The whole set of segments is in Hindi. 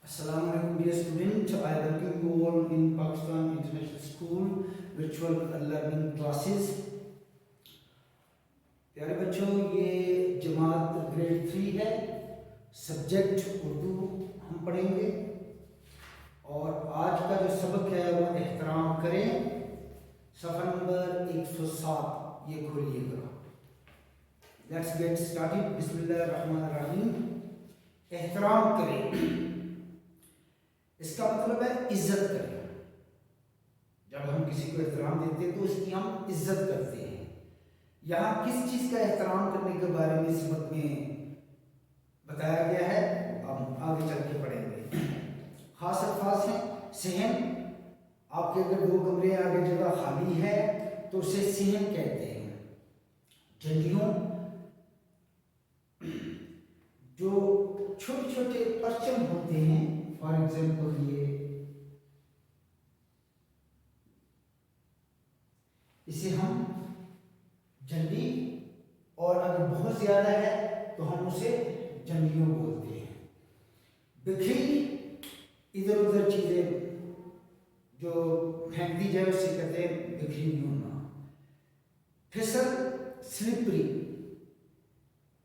Assalamu alaikum dear student. I welcome you all in Pakistan International School virtual learning classes. प्यारे बच्चों, ये जमात ग्रेड 3 है। सब्जेक्ट उर्दू हम पढ़ेंगे और आज का जो सबक है वो एहतराम करें। सफ़ा नंबर 107 ये खोलिएगा। Let's get started. बिस्मिल्लाहिर्रहमानिर्रहीम। एहतराम करें, इसका मतलब है इज्जत करें। जब हम किसी को एहतराम देते हैं तो उसकी हम इज्जत करते हैं। यहाँ किस चीज़ का एहतराम करने के बारे में सबक में बताया गया है, हम आगे चल के पढ़ेंगे। खास अल्फाज हैं। सहन, आपके अगर 2 कमरे आगे जगह खाली है तो उसे सहन कहते हैं। जंडियों, जो छोटे छोटे परचम होते हैं, फॉर एग्जाम्पल ये, इसे हम झंडी, और अगर बहुत ज्यादा है तो हम उसे झंडियों बोलते हैं। बिखरी, इधर उधर चीजें जो फेंक दी जाए उसे कहते हैं बिखरी होना। फिसल, स्लिपरी,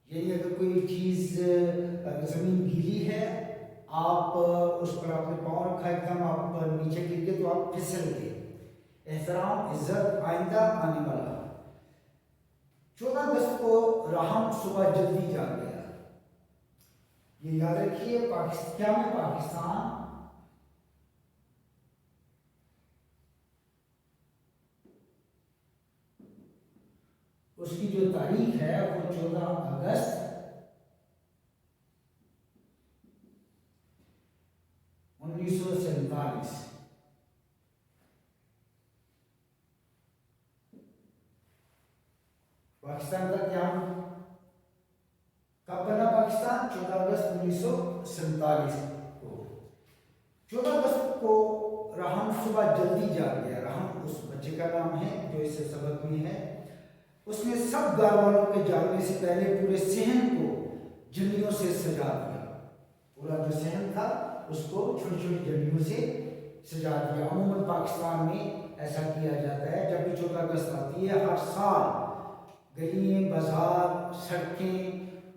यानी अगर कोई चीज जमीन गीली है, आप उस पर आपने पाँव रखा एकदम, आप नीचे गिर गए तो आप फिसल गए। एहतराम, इज्जत, आइंदा, आने वाला। 14 अगस्त को राहम सुबह जल्दी जाग गया। ये याद रखिए, क्या में पाकिस्तान उसकी जो तारीख है वो 14 अगस्त 1947। पाकिस्तान का क्या कब बना? पाकिस्तान 14 अगस्त 1947 को। 14 अगस्त को राहम सुबह जल्दी जाग गया। राहम उस बच्चे का नाम है जो इस सबक में है। उसने सब घर वालों के जागने से पहले पूरे सहन को झंडियों से सजा दिया। पूरा जो सहन था उसको छोटी छोटी झंडियों से सजा दिया। अमूमन पाकिस्तान में ऐसा किया जाता है। जब भी 14 अगस्त आती है, हर साल गलियाँ, बाजार, सड़कें,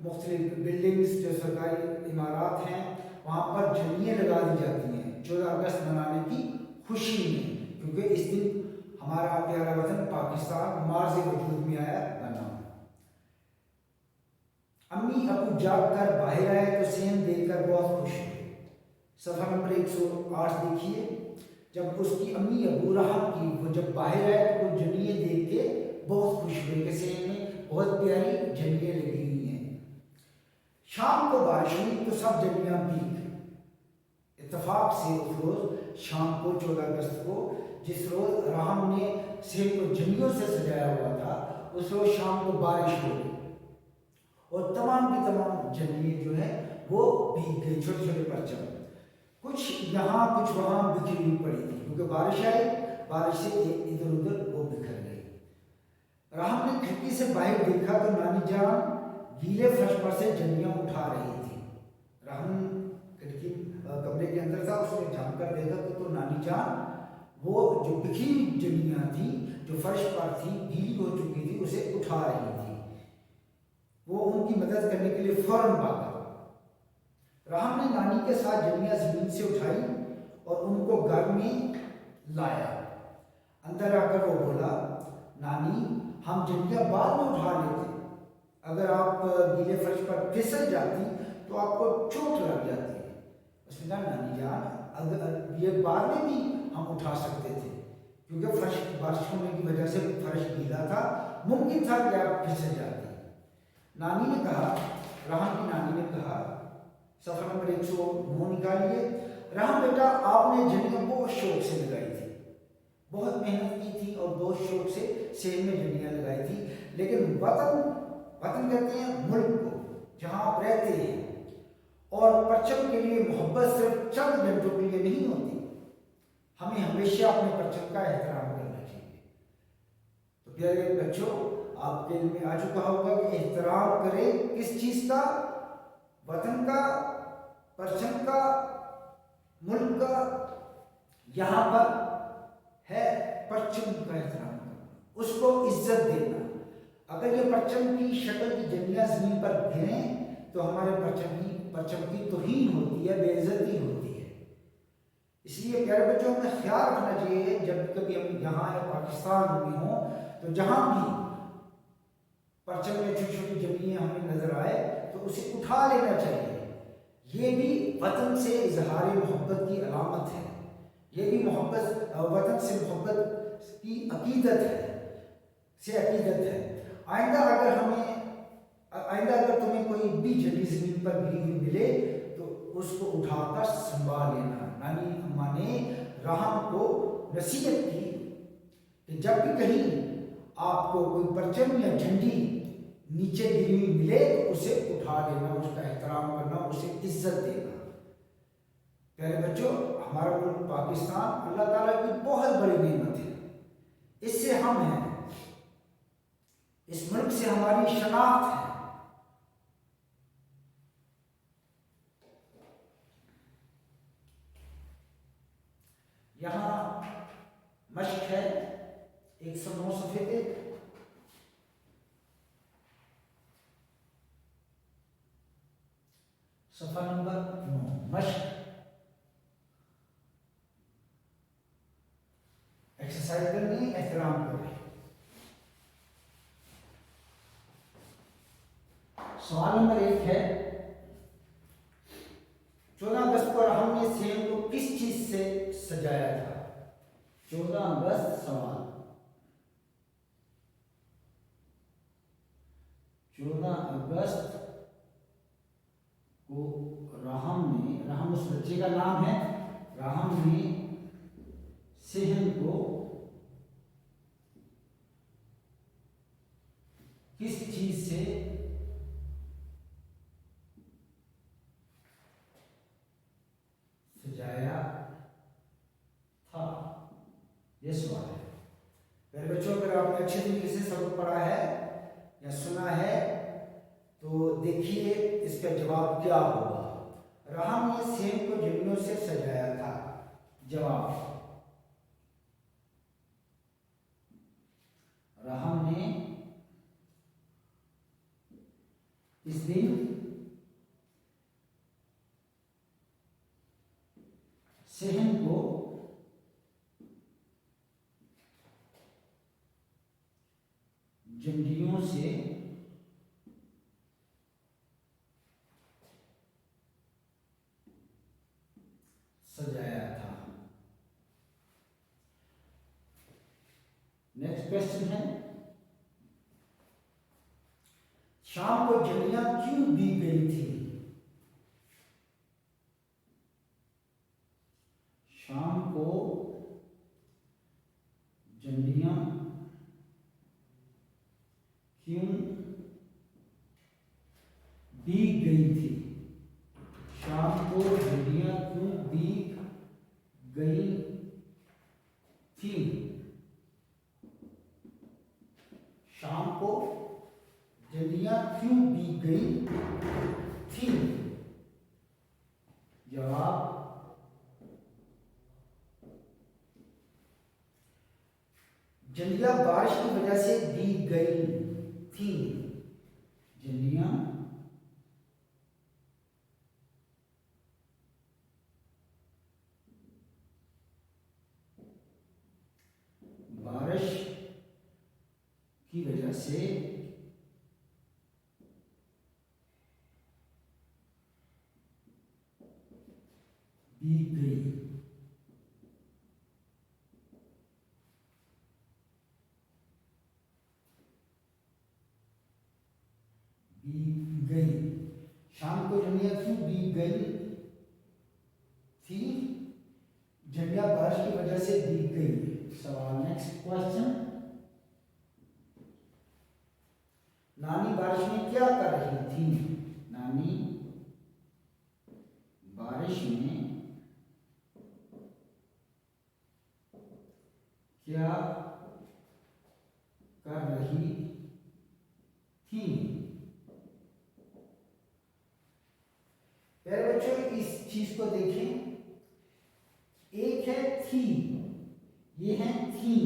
मुख्तलिफ बिल्डिंग्स, जो सरकारी इमारत हैं, वहाँ पर झंडियाँ लगा दी जाती हैं 14 अगस्त मनाने की खुशी में, क्योंकि इस दिन हमारा प्यारा वतन पाकिस्तान मार्ज़ वजूद में आया, बना। अम्मी अबू जाग कर बाहर आए तो सहन देखकर बहुत खुश हुए। सफ़ा नंबर 108 देखिए। जब उसकी अम्मी अबू राहम की वो जब बाहर आए तो वो झंडियाँ देख के बहुत खुश हुए कि सहन में बहुत प्यारी झंडियाँ लगी हुई हैं। शाम को बारिश हुई तो सब झंडियाँ भीग गई। इत्तेफाक से उस रोज़ शाम को 14 अगस्त को, जिस रोज़ राहम ने सहन को झंडियों से सजाया हुआ था, उस रोज़ शाम को बारिश हो गई और तमाम की तमाम झंडियाँ जो है वो भीग गई। छोटे छोटे परचम, कुछ यहाँ कुछ वहाँ बिखरी हुई पड़ी थी, क्योंकि बारिश आई, बारिश से इधर उधर वो बिखर गई। राहम ने खिड़की से बाहर देखा तो नानी जान गीले फर्श पर से झंडियाँ उठा रही थी। राहम खिड़की कमरे के अंदर था, उसने झांक कर देखा तो नानी जान वो जो बिखरी झंडियाँ थी जो फर्श पर थी, गीली हो चुकी थी, उसे उठा रही थी। वो उनकी मदद करने के लिए फौरन भागा। राहम ने नानी के साथ झंडियाँ जमीन से उठाई और उनको घर में लाया। अंदर आकर वो बोला, नानी, हम झंडियाँ बाद में उठा लेते, अगर आप गीले फर्श पर फिसल जाती तो आपको चोट लग जाती है। उसने कहा, नानी जान, अगर ये बाद में भी हम उठा सकते थे, क्योंकि फर्श बारिश होने की वजह से फर्श गीला था, मुमकिन था कि आप फिसल जाते। नानी ने कहा, राहम की नानी ने कहा, सफ़ा नंबर 109 निकालिए। राहम बेटा, आपने झंडियाँ बहुत शौक से लगाई थी, बहुत मेहनत की थी और बहुत शौक से सहन में झंडियाँ लगाई थी, लेकिन वतन कहते हैं मुल्क को जहाँ आप रहते हैं, और परचम के लिए मोहब्बत सिर्फ चंद घंटों के लिए नहीं होती। हमें हमेशा अपने परचम का एहतराम करना चाहिए। तो प्यारे बच्चों, आपके दिल में आ चुका होगा कि एहतराम करें किस चीज़ का? वतन का, परचम का मुल्क का यहाँ पर है परचम का एहतराम करना, उसको इज्जत देना। अगर ये परचम की शक्ल की जंडियाँ जमीन पर गिरें तो हमारे परचम की तौहीन होती है, बेइज्जती होती है। इसलिए प्यारे बच्चों, हमें ख्याल रखना चाहिए जब कभी हम यहाँ या पाकिस्तान में हों तो जहाँ भी परचम में छोटी छोटी जमीनें हमें नजर आए तो उसे उठा लेना चाहिए। ये भी वतन से इजहार मोहब्बत की अलामत है, ये भी मोहब्बत वतन से मोहब्बत की अकीदत है। आइंदा अगर तुम्हें कोई भी झंडी जमीन पर गिरी हुई मिले तो उसको उठाकर संभाल लेना। नानी अम्मा ने राहम को नसीहत की कि जब भी कहीं आपको कोई परचम या झंडी नीचे गिरी हुई मिले तो उसे उठा लेना, उसका एहतराम करना, उसे इज्जत देना। प्यारे बच्चों, हमारा मुल्क पाकिस्तान अल्लाह ताला की बहुत बड़ी नेमत है। इससे हम हैं, इस मुल्क से हमारी शनाख्त है। यहाँ मश्क है 109 सफ़े पे। सफ़ा नंबर 9, मश्क। एक्सरसाइज करनी, एहतराम करें। सवाल नंबर 1 है, 14 अगस्त पर हमने सेम को किस चीज से सजाया था? 14 अगस्त सवाल। 14 अगस्त को राहम उस बच्चे का नाम है, राहम ने सेहन को किस चीज से सजाया था? ये सवाल है। मेरे बच्चों, अगर आपने अच्छे तरीके से सबक पढ़ा है या सुना है तो देखिए इसका जवाब क्या होगा। राहम ने सेब को झंडियों से सजाया था। जवाब, राहम ने इस दिन सेहन को झंडियों से सजाया था। नेक्स्ट क्वेश्चन है, शाम को झंडियां क्यों दी गई थी? शाम को झंडियां क्यों दी गई थी? शाम को झंडियां क्यों दी गई थी? शाम को झंडियां क्यों दी गई थी? जवाब, झंडियां बारिश की वजह से दी गई थी। झंडियां बारिश की वजह से दी गई। शाम को झंडियां क्यों दी गई थी? झंडियां बारिश की वजह से दी गई। सवाल, नेक्स्ट क्वेश्चन, नानी बारिश में क्या कर रही थी? नानी बारिश में क्या कर रही थी? प्यारे बच्चों, इस चीज को देखें, थी, ये है थी।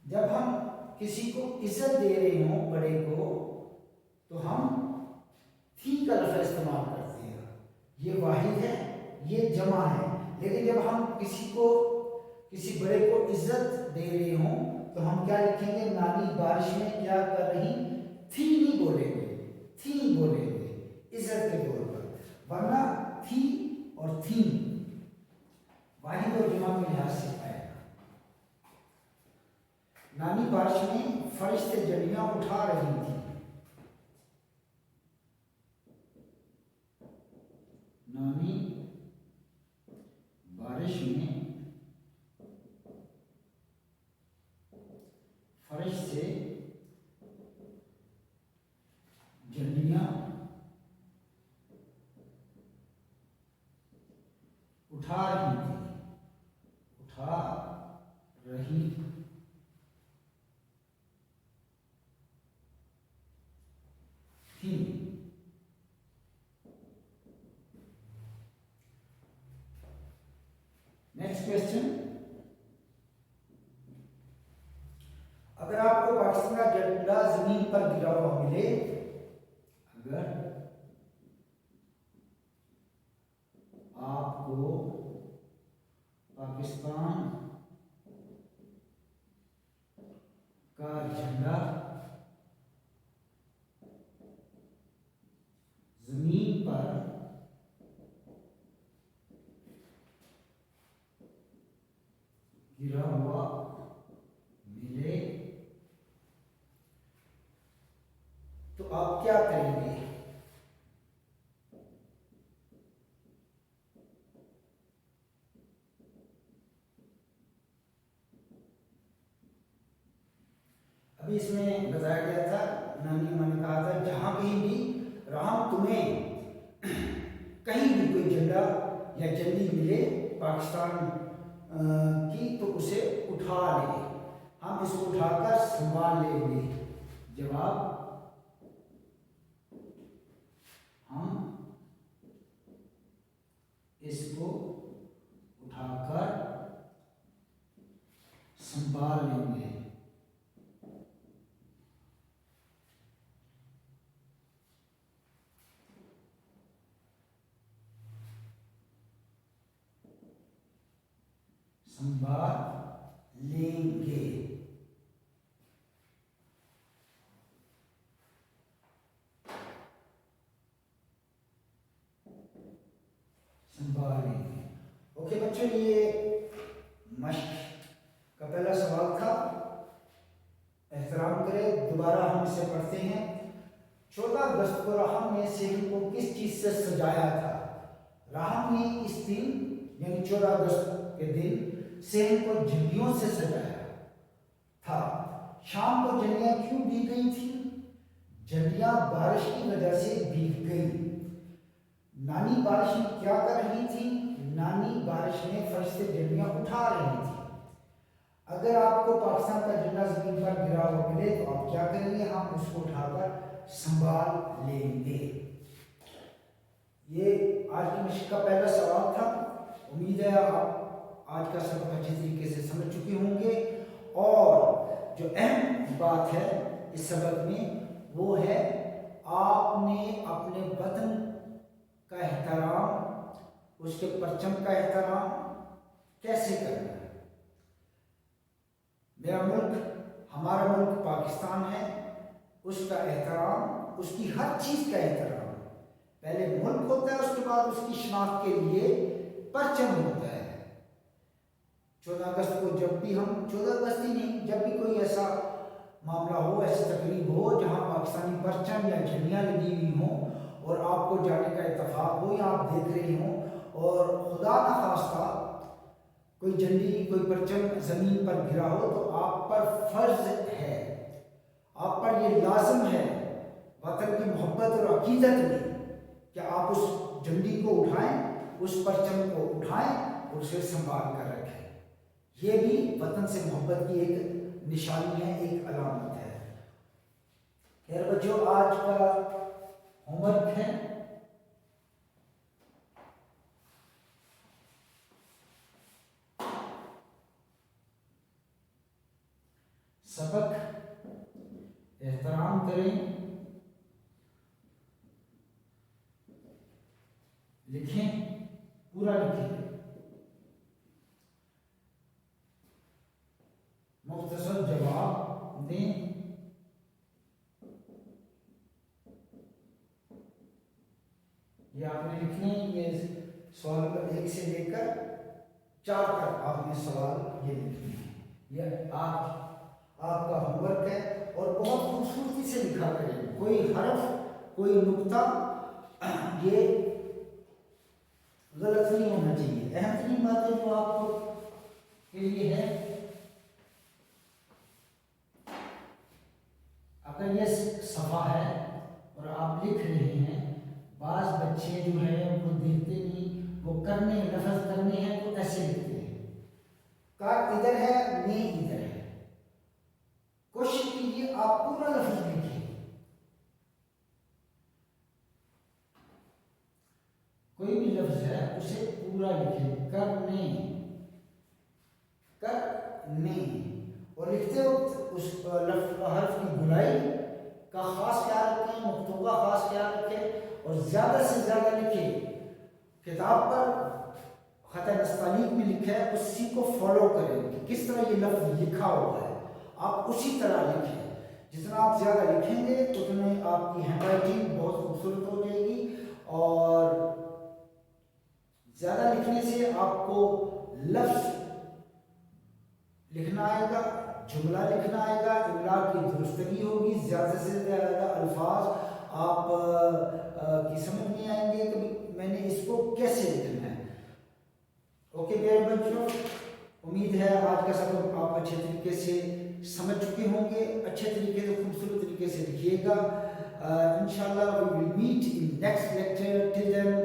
जब हम किसी को इज्जत दे रहे हो बड़े को, तो हम थी का लफ्ज़ इस्तेमाल करते हैं। ये वाहिद है, ये जमा है। लेकिन जब हम किसी बड़े को इज्जत दे रहे हो तो हम क्या लिखेंगे? नानी बारिश में क्या कर रही थी नहीं बोलेंगे, थी बोलेंगे इज्जत के तौर पर। वरना थी और थी वाहिद और जमा के लिहाज से आएगा। नानी बारिश में फर्श से जड़ियां उठा रही थी। नानी बारिश में फर्श से जड़ियां उठा रही थी, उठा रही थी। नेक्स्ट क्वेश्चन, अगर आपको पाकिस्तान का झंडा जमीन पर गिरा हुआ मिले, अगर आपको पाकिस्तान का झंडा जमीन पर गिरा हुआ मिले, तो आप क्या करेंगे? अभी इसमें बताया गया था, नानी अम्मा ने कहा था जहां कहीं भी राम तुम्हें कहीं भी कोई झंडा या झंडी मिले पाकिस्तान की, तो उसे उठा ले, हम इसको उठाकर संभाल लेंगे। जवाब, हम इसको उठाकर संभाल लेंगे। संभाल लेंगे। संभाल लेंगे। ओके बच्चों, ये मश्क का पहला सवाल था। एहतराम करें, दोबारा हम इसे पढ़ते हैं। 14 अगस्त को राहम ने सेहन को किस चीज से सजाया था? राहम ने इस दिन यानी 14 अगस्त के दिन सेहन को झंडियों से सजाया था। शाम को झंडियां क्यों भीग गई थी? झंडियां बारिश की वजह से भीग गई। नानी बारिश में क्या कर रही थी? नानी बारिश में फर्श से झंडियां उठा रही थी। अगर आपको पाकिस्तान का झंडा जमीन पर गिरा हुआ मिले तो आप क्या करेंगे? हम उसको उठाकर संभाल लेंगे। ये आज की मिशन का पहला सवाल था। उम्मीद है आप आज का सबक अच्छे तरीके से समझ चुके होंगे। और जो अहम बात है इस सबक में वो है आपने अपने वतन का एहतराम, उसके परचम का एहतराम कैसे करना है। मेरा मुल्क, हमारा मुल्क पाकिस्तान है, उसका एहतराम, उसकी हर चीज़ का एहतराम। पहले मुल्क होता है, उसके बाद उसकी शनाख्त के लिए परचम होता है। 14 अगस्त को जब भी हम 14 अगस्त ही नहीं, जब भी कोई ऐसा मामला हो, ऐसी तकरीब हो जहां पाकिस्तानी परचम या झंडियां लगी हुई हों और आपको जाने का इत्तेफाक हो या आप देख रहे हों और खुदा न खास्ता कोई झंडी, कोई परचम जमीन पर गिरा हो, तो आप पर फर्ज है, आप पर यह लाजिम है वतन की मोहब्बत और अकीदत में कि आप उस झंडी को उठाएं, उस परचम को उठाएं और उसे संभाल कर रखें। यह भी वतन से मोहब्बत की एक निशानी है, एक अलामत है। खैर बच्चों, आज का होमवर्क है सबक एहतराम करें, लिखें, पूरा लिखें, मुख्तसर जवाब दें। ये आपने लिखने, ये सवाल नंबर 1 से लेकर 4 तक आपने सवाल ये लिखने हैं। ये आपका होमवर्क है और बहुत खूबसूरती से लिखा करें, कोई हर्फ कोई नुक्ता ये गलत नहीं होना चाहिए। अहम तरीन बातें जो आपको के लिए है, अगर ये सफ़ा है और आप लिख रहे हैं, बाज बच्चे जो है वो देखते नहीं, वो करने लफ्ज़ करने हैं तो ऐसे लिखते हैं, कार इधर है, ने इधर है। कोशिश कीजिए आप पूरा लफ्ज़ लिखिए, कोई भी लफ्ज़ है उसे पूरा लिखिए, करने, और लिखते वक्त उस हर्फ की गुलाई का खास ख्याल रखें, नुक्तों का खास ख्याल रखें और ज़्यादा से ज़्यादा लिखें। किताब पर ख़त नस्तालीक में लिखा है, उसी को फॉलो करें कि किस तरह ये लफ्ज़ लिखा हुआ है, आप उसी तरह लिखें। जितना आप ज़्यादा लिखेंगे उतने आपकी हैंडराइटिंग बहुत खूबसूरत हो जाएगी और ज़्यादा लिखने से आपको लफ्ज़ लिखना आएगा, जुमला लिखना आएगा, इमला की दुरुस्तगी होगी, ज़्यादा से ज़्यादा अल्फाज आप की समझ नहीं आएंगे कि मैंने इसको कैसे लिखना है। ओके प्यारे बच्चों, उम्मीद है आज का सबक आप अच्छे तरीके से समझ चुके होंगे। अच्छे तरीके से, खूबसूरत तरीके से लिखिएगा। इंशाल्लाह we will meet in next lecture. Till then